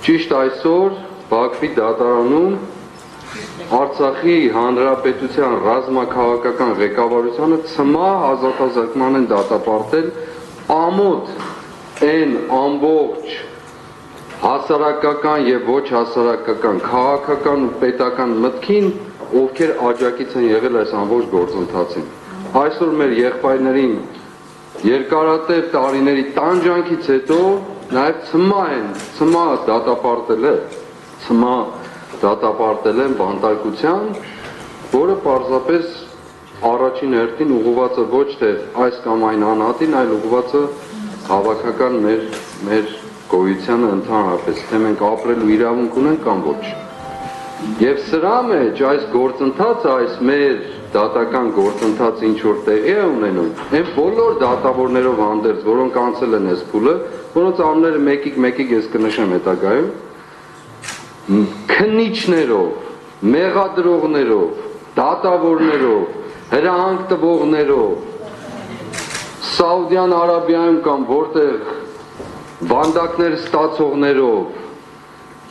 Ճիշտ այսօր Բաքվի դատարանում Արցախի Հանրապետության ռազմաքաղաքական ղեկավարությանը ցմահ ազատազրկման են դատապարտել ամոթ այն ամբողջ հասարակական եւ ոչ հասարակական քաղաքական ու պետական մտքին, ովքեր աջակից են եղել այս ամբողջ գործընթացին։ Այսօր մեր եղբայրներին երկարատև տարիների տանջանքից հետո նաեւ ցմահ դատապարտել են բանտարկության, որը պարզապես առաջին հերթին ուղղված է ոչ թե այս կամ այն անհատին, այլ ուղղված է հավաքական մեր գոյությանը ընդհանրապես, թե մենք ապրելու իրավունք ունենք կամ ոչ։ Եվ սրա մեջ այս գործընթացը, այս մեր դատական գործընթացը ինչ որ տեղի է ունենում, այն բոլոր դատավորներով հանդերձ, որոնք անցել են այս փուլը, որոնց անունները մեկ-մեկ ես կնշեմ հետագայում, քննիչներով, մեղադրողներով, դատավորներով, հրահանգ տվողներով, Սաուդյան Արաբիայում կամ որտեղ բանդակներ ստացողներով,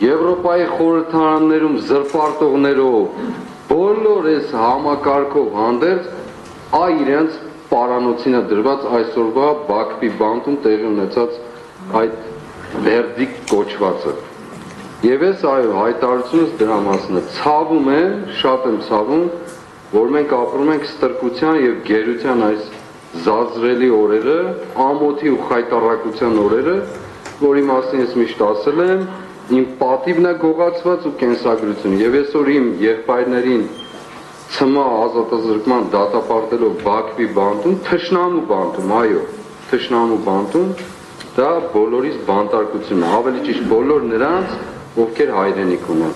Եվրոպայի խորհրդարաններում զրպարտողներով, բոլոր այս համակարգով հանդերձ իրենց պարանոցին է դրված այսօրվա Բաքվի բանտում տեղի ունեցած այդ վերդիկտ կոչվածը։ Եվ ես հայտարարությունս դրա մասին է, ցավում եմ, շատ եմ ցավում, որ մենք ապրում ենք ստրկության եւ գերության այս զազրելի օրերը, ամոթի ու խայտառակության օրերը, որի մասին ես միշտ ասել եմ, իմ պատիվն է գողացված ու կենսագրությունը, եւ այսօր իմ եղբայրներին ցմահ ազատազրկման դատապարտելով Բաքվի բանտում, թշնամու բանտում, այո, թշնամու բանտում, դա բոլորիս բանտարկությունն է, ավելի ճիշտ բոլոր նրանց, ովքեր հայրենիք ունեն։